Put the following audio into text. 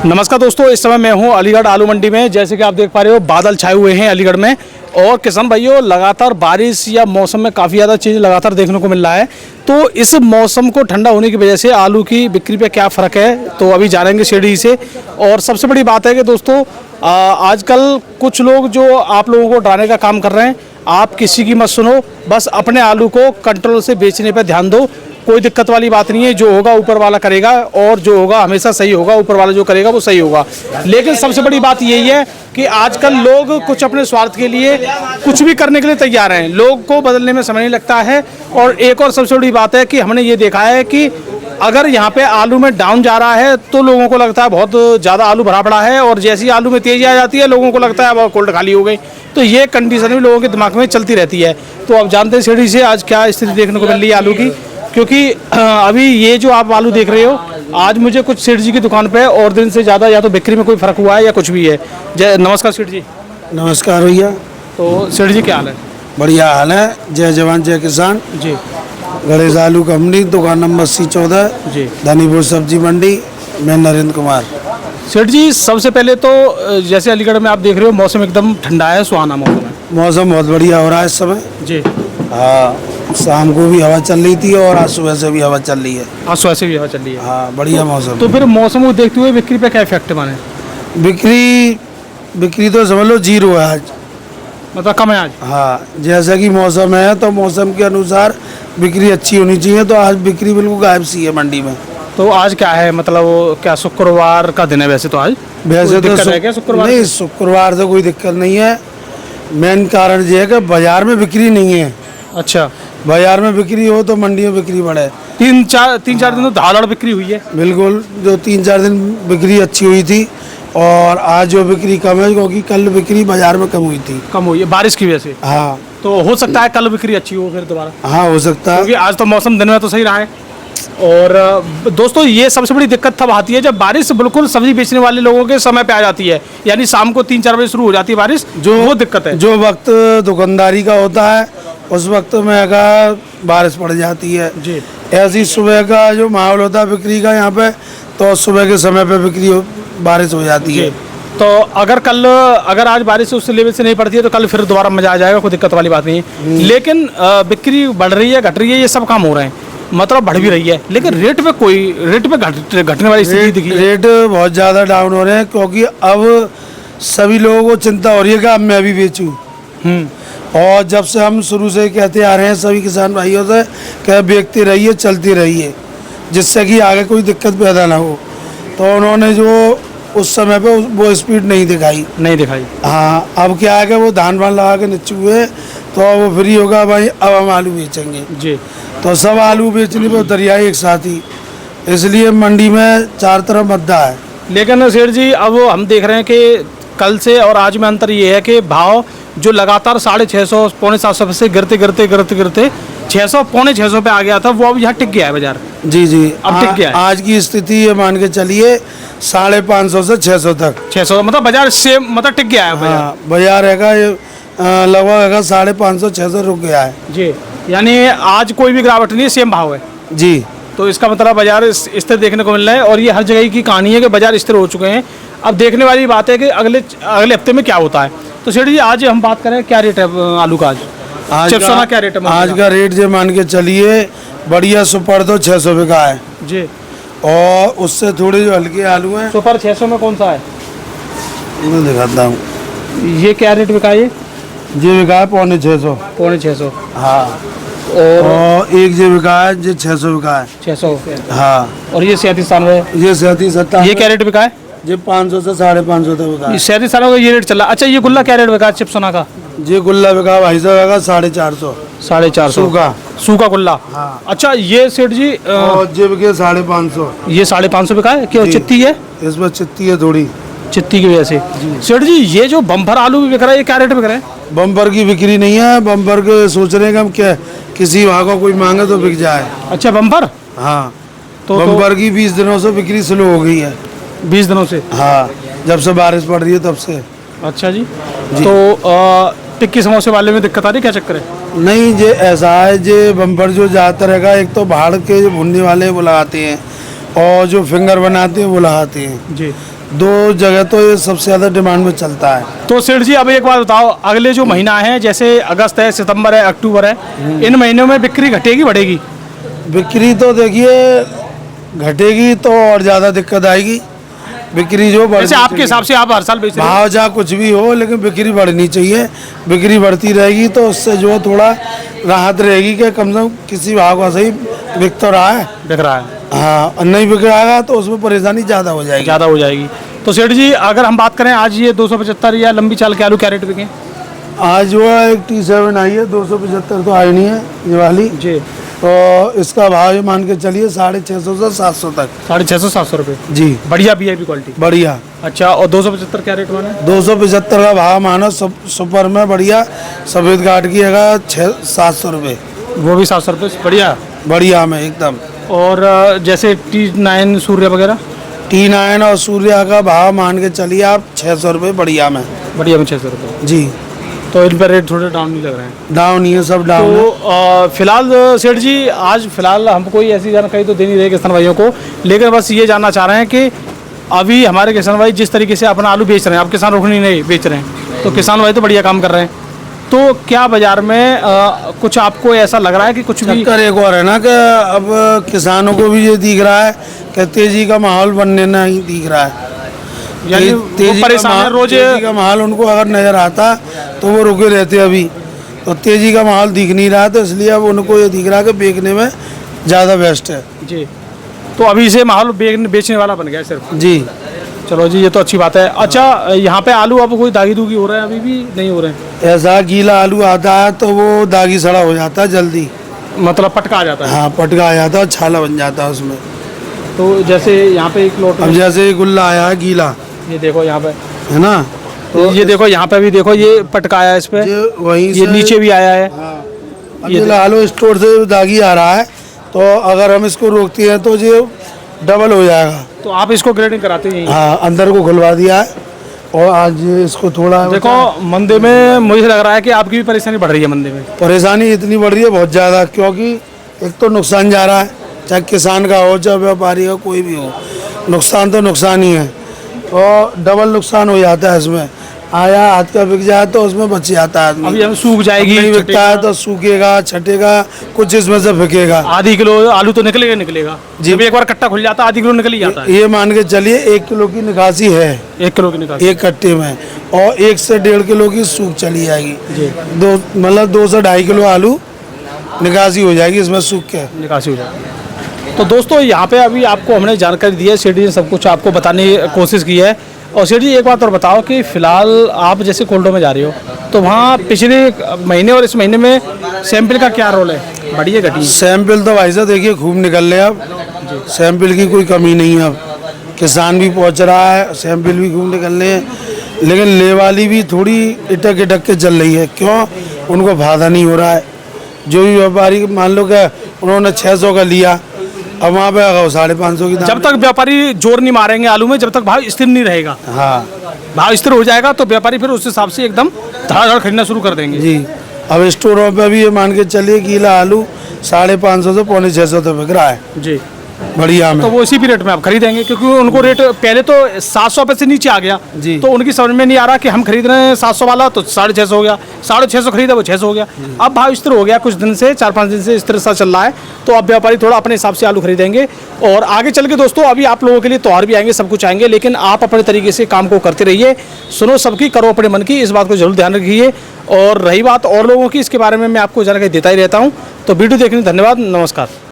नमस्कार दोस्तों, इस समय मैं हूं अलीगढ़ आलू मंडी में। जैसे कि आप देख पा रहे हो, बादल छाए हुए हैं अलीगढ़ में। और किसान भाइयों, लगातार बारिश या मौसम में काफ़ी ज़्यादा चीज़ लगातार देखने को मिल रहा है। तो इस मौसम को ठंडा होने की वजह से आलू की बिक्री पे क्या फ़र्क है, तो अभी जानेंगे सीढ़ी से। और सबसे बड़ी बात है कि दोस्तों, आजकल कुछ लोग जो आप लोगों को डराने का काम कर रहे हैं, आप किसी की मत सुनो, बस अपने आलू को कंट्रोल से बेचने पर ध्यान दो। कोई दिक्कत वाली बात नहीं है, जो होगा ऊपर वाला करेगा और जो होगा हमेशा सही होगा। ऊपर वाला जो करेगा वो सही होगा। लेकिन सबसे बड़ी बात यही है कि आजकल लोग कुछ अपने स्वार्थ के लिए कुछ भी करने के लिए तैयार हैं। लोग को बदलने में समय नहीं लगता है। और एक और सबसे बड़ी बात है कि हमने ये देखा है कि अगर यहाँ पे आलू में डाउन जा रहा है तो लोगों को लगता है बहुत ज़्यादा आलू भरा पड़ा है, और जैसी आलू में तेज़ी आ जाती है लोगों को लगता है बहुत कोल्ड खाली हो गई। तो ये कंडीशन भी लोगों के दिमाग में चलती रहती है। तो अब जानते हैं सीढ़ी से आज क्या स्थिति देखने को मिल रही है आलू की। क्योंकि अभी ये जो आप आलू देख रहे हो, आज मुझे कुछ सेठ जी की दुकान पे और दिन से ज़्यादा या तो बिक्री में कोई फ़र्क हुआ है या कुछ भी है। जय नमस्कार सेठ जी। नमस्कार भैया। तो सेठ जी क्या हाल है? बढ़िया हाल है। जय जवान जय किसान जी। गणेश आलू कंपनी, दुकान नंबर C14 जी। धनीपुर सब्जी मंडी। मैं नरेंद्र कुमार। सेठ जी, सबसे पहले तो जैसे अलीगढ़ में आप देख रहे हो, मौसम एकदम ठंडा है, सुहाना मौसम है। मौसम बहुत बढ़िया हो रहा है इस समय। जी। हाँ, शाम को भी हवा चल रही थी और आज सुबह से भी हवा चल रही है। आज सुबह से भी हवा चल रही है। हाँ, बढ़िया मौसम। तो फिर मौसम को देखते हुए बिक्री पे क्या इफेक्ट माने? बिक्री तो समझ लो जीरो है आज। मतलब कम है आज? हाँ, जैसा कि मौसम है तो मौसम के अनुसार बिक्री अच्छी होनी चाहिए। तो आज बिक्री बिल्कुल गायब सी है मंडी में। तो आज क्या है, मतलब क्या शुक्रवार का दिन है वैसे तो आज? वैसे तो है क्या शुक्रवार? नहीं, शुक्रवार से कोई दिक्कत नहीं है। मेन कारण ये है कि बाजार में बिक्री नहीं है। अच्छा। बाजार में बिक्री हो तो मंडी में बिक्री बढ़े। तीन चार दिन तो धाड़ बिक्री हुई है। बिल्कुल, जो 3-4 दिन बिक्री अच्छी हुई थी और आज जो बिक्री कम है, क्योंकि कल बिक्री बाजार में कम हुई थी। कम हुई है बारिश की वजह से। हाँ, तो हो सकता है कल बिक्री अच्छी हो फिर दोबारा। हाँ, हो सकता है, क्योंकि आज तो मौसम दिन में तो सही रहा है। और दोस्तों, ये सबसे बड़ी दिक्कत तब आती है जब बारिश बिल्कुल सब्जी बेचने वाले लोगों के समय पे आ जाती है, यानी शाम को 3-4 बजे शुरू हो जाती है बारिश। जो वो दिक्कत है, जो वक्त दुकानदारी का होता है उस वक्त में अगर बारिश पड़ जाती है जी। ऐसी सुबह का जो माहौल होता है बिक्री का यहाँ पे, तो सुबह के समय पे बारिश हो जाती है। तो अगर आज बारिश उस लेवल से नहीं पड़ती है तो कल फिर दोबारा मजा आ जाएगा, कोई दिक्कत वाली बात नहीं है। लेकिन बिक्री बढ़ रही है, घट रही है, ये सब काम हो रहे हैं, मतलब बढ़ भी रही है। लेकिन रेट पे घटने वाली स्थिति दिखी है। रेट बहुत ज़्यादा डाउन हो रहे हैं, क्योंकि अब सभी लोगों को चिंता हो रही है कि अब मैं भी बेचूं। और जब से हम शुरू से कहते आ रहे हैं सभी किसान भाइयों से कि बेचते रहिए, चलती रहिए, जिससे कि आगे कोई दिक्कत पैदा ना हो। तो उन्होंने जो उस समय पे वो स्पीड नहीं दिखाई। हाँ, अब क्या है कि वो धान वान लगा के नीचे हुए तो वो फ्री होगा भाई, अब हम आलू बेचेंगे जी। तो सब आलू बेचने पर दरिया एक साथ ही, इसलिए मंडी में चार तरफ मद्दा है। लेकिन सेठ जी, अब हम देख रहे हैं कि कल से और आज में अंतर ये है कि भाव जो लगातार 650 पौने 700 से गिरते 600 पौने 600 पे आ गया था, वो अब यहाँ टिक गया है बाजार। जी जी, अब टिक गया है। आज की स्थिति ये मान के चलिए 550 से 600 तक। 600 मतलब बाजार से मतलब टिक गया है बाजार। हाँ, बाजार रहेगा लगभग 550-600 रुक गया है जी। यानी आज कोई भी गिरावट नहीं है, सेम भाव है जी। तो इसका मतलब बाजार स्थिर देखने को मिल रहा है। और ये हर जगह की कहानी है कि बाजार स्थिर हो चुके हैं। अब देखने वाली बात है कि अगले हफ्ते में क्या होता है। तो सेठ जी, आज हम बात करें क्या रेट है आलू का? आज चिप्सोना क्या रेट है? आज का रेट जो मान के चलिए, बढ़िया सुपर तो 600 रुपये का है जी। और उससे थोड़े जो हल्के आलू हैं, सुपर 600 में कौन सा है? मैं दिखाता हूँ। ये क्या रेट बिका है? ये बिका है पौने 600। पौने 600। हाँ। और एक जो बिका है जो 600 बिका है। 600। हाँ। और ये 37-97। ये 37-97। ये क्या रेट बिका है? ये 500 से 550 तक बिका है। 37 का ये रेट चला। अच्छा, ये गुल्ला क्या रेट बिका है चिप्सोना का? ये गुल्ला बिका भाई साहब 450। 450 सूखा गुल्ला। हाँ। अच्छा, ये सेठ जी और ये बिके 550। ये 550 बिका है। क्यों? चित्ती है, इसमें चित्ती है थोड़ी, चित्ती की वजह से। सेठ जी, ये जो बम्पर आलू भी बिक रहा है, ये क्या रेट बिक रहा है? बम्पर की बिक्री नहीं है। बम्पर के सोच रहे हैं कि हम क्या किसी वहाँ को कोई मांगे तो बिक जाए। अच्छा, बम्पर। हाँ, तो बम्पर की 20 दिनों से बिक्री स्लो हो गई है। 20 दिनों से? हाँ, जब से बारिश पड़ रही है तब से। अच्छा जी। तो टिक्की समोसे वाले में दिक्कत आ रही, क्या चक्कर है? नहीं, ये ऐसा है, ये बम्पर जो ज़्यादातर है, एक तो भाड़ के जो भुनने वाले वो लगाते हैं, और जो फिंगर बनाते हैं वो लगाते हैं। जी। 2 जगह तो ये सबसे ज़्यादा डिमांड में चलता है। तो सेठ जी अब एक बात बताओ, अगले जो महीना है जैसे अगस्त है, सितंबर है, अक्टूबर है, इन महीनों में बिक्री घटेगी बढ़ेगी? बिक्री तो देखिए घटेगी तो और ज़्यादा दिक्कत आएगी। बिक्री जो बढ़ जैसे आपके हिसाब से आप हर साल बेच रहे हैं। भाव चाहे कुछ भी हो, लेकिन बिक्री बढ़नी चाहिए। बिक्री बढ़ती रहेगी तो उससे जो थोड़ा राहत रहेगी कि कम से कम किसी भाव का सही बिक तो रहा है। बिक रहा है, हाँ, और नहीं बिक रहा तो उसमें परेशानी ज़्यादा हो जाएगी। ज़्यादा हो जाएगी। तो सेठ जी अगर हम बात करें आज ये 275 या लंबी चाल के आलू क्या रेट बिके? आज जो है एक T7 आई है, 275 तो आई नहीं है ये वाली। जी। तो इसका भाव ये मान के चलिए 650 से 700 तक। 650-700 रुपये? जी, बढ़िया VIP क्वालिटी। बढ़िया। अच्छा, और 275 क्या रेट माने? 275 का भाव मानो सुपर में बढ़िया सफ़ेद काट की है 700 रुपये। वो भी 700 रुपये बढ़िया। बढ़िया में एकदम। और जैसे T9 सूर्य वगैरह? T9 और सूर्या का भाव मान के चलिए आप 600 रुपये बढ़िया में। बढ़िया में 600 रुपये। जी। तो इन पर रेट थोड़े डाउन नहीं लग रहे हैं? डाउन ही है, सब डाउन है। तो फिलहाल सेठ जी आज फिलहाल हम कोई ऐसी जानकारी तो दे नहीं रहे किसान भाइयों को, लेकिन बस ये जानना चाह रहे हैं कि अभी हमारे किसान भाई जिस तरीके से अपना आलू बेच रहे हैं, आप किसान रोकनी नहीं बेच रहे हैं, तो किसान भाई तो बढ़िया काम कर रहे हैं। तो क्या बाजार में कुछ आपको ऐसा लग रहा है कि कुछ भी चक्कर एक और है ना कि अब किसानों को भी ये दिख रहा है कि तेजी का माहौल बनने नहीं दिख रहा है। यानी तेजी का परेशान है माहौल, रोज? तेजी का माहौल उनको अगर नजर आता तो वो रुके रहते अभी। तो तेजी का माहौल दिख नहीं रहा, तो इसलिए अब उनको ये दिख रहा है कि बेचने में ज़्यादा बेस्ट है। जी। तो अभी से माहौल बेचने वाला बन गया है सिर्फ? जी। चलो जी, ये तो अच्छी बात है। अच्छा, यहाँ पे आलू अब कोई दागी दूगी हो रहा है? अभी भी नहीं हो रहे हैं? ऐसा गीला आलू आता है तो वो दागी सड़ा हो जाता है जल्दी। मतलब पटका आ जाता है? हाँ, पटका आ जाता है, छाला बन जाता है उसमें। तो जैसे यहाँ पे एक लोट अब जैसे गुल्ला आया है गीला, ये देखो यहाँ पे, है ना, तो ये देखो यहाँ पे भी देखो ये पटकाया है इस पे, ये वहीं ये से नीचे भी आया है। हाँ। अब ये आलू स्टोर से दागी आ रहा है, तो अगर हम इसको रोकते हैं तो ये डबल हो जाएगा। तो आप इसको ग्रेडिंग कराते हैं? हाँ, अंदर को खुलवा दिया है और आज इसको थोड़ा देखो मंदी में मुझे लग रहा है कि आपकी भी परेशानी बढ़ रही है मंदी में। परेशानी इतनी बढ़ रही है बहुत ज़्यादा, क्योंकि एक तो नुकसान जा रहा है, चाहे किसान का हो चाहे व्यापारी हो कोई भी हो, नुकसान तो नुकसान ही है। और डबल नुकसान हो जाता है इसमें। आया हाथ का बिक जाए तो उसमें बच जाता है आदमी। अभी हम सूख जाएगी, नहीं बिकता है तो सूखेगा, छटेगा, कुछ इसमें से बिकेगा। आधी किलो आलू तो निकलेगा जी। जब एक बार कट्टा खुल जाता है आधी किलो निकल ही जाता है। ये मान के चलिए 1 किलो की निकासी है 1 किलो की निकासी एक कट्टे में, और 1 से 1.5 किलो की सूख चली जाएगी। जी। मतलब 2 से 2.5 किलो आलू निकासी हो जाएगी इसमें सूख के। निकासी हो जाएगी। तो दोस्तों यहाँ पे अभी आपको हमने जानकारी दी है, सेठ जी ने सब कुछ आपको बताने की कोशिश की है। और सेठ जी एक बात और बताओ कि फिलहाल आप जैसे कोल्डो में जा रहे हो तो वहाँ पिछले महीने और इस महीने में सैंपल का क्या रोल है, बढ़िया घटी? सैंपल तो भाई साहब देखिए खूब निकल रहे हैं अब, सैंपल की कोई कमी नहीं है। अब किसान भी पहुँच रहा है, सैंपल भी खूब निकल रहे हैं, लेकिन ले वाली भी थोड़ी इटक के चल रही है। क्यों? उनको फायदा नहीं हो रहा है। जो भी व्यापारी मान लो कि उन्होंने 600 का लिया, अब वहाँ पे 550 की दाम। जब तक व्यापारी जोर नहीं मारेंगे आलू में, जब तक भाव स्थिर नहीं रहेगा। हाँ, भाव स्थिर हो जाएगा तो व्यापारी फिर उस हिसाब से एकदम धड़ाधड़ खरीदना शुरू कर देंगे। जी। अब स्टोरों पे भी ये मान के चलिए गीला आलू 550 से 650 तक बिक रहा है जी। बढ़िया में। तो वो इसी भी रेट में आप खरीदेंगे, क्योंकि उनको रेट पहले तो 700 रुपये से नीचे आ गया जी। तो उनकी समझ में नहीं आ रहा कि हम खरीद रहे हैं 700 वाला तो 650 हो गया, 650 खरीदा वो 600 हो गया। अब भाव स्थिर हो गया कुछ दिन से, 4-5 दिन से इस तरह से चल रहा है, तो अब व्यापारी थोड़ा अपने हिसाब से आलू खरीदेंगे। और आगे चल के दोस्तों अभी आप लोगों के लिए त्योहार भी आएंगे, सब कुछ आएंगे, लेकिन आप अपने तरीके से काम को करते रहिए, सुनो सबकी, करो अपने मन की, इस बात को जरूर ध्यान रखिए। और रही बात और लोगों की, इसके बारे में मैं आपको जानकारी देता ही रहता हूँ। तो वीडियो देखने धन्यवाद, नमस्कार।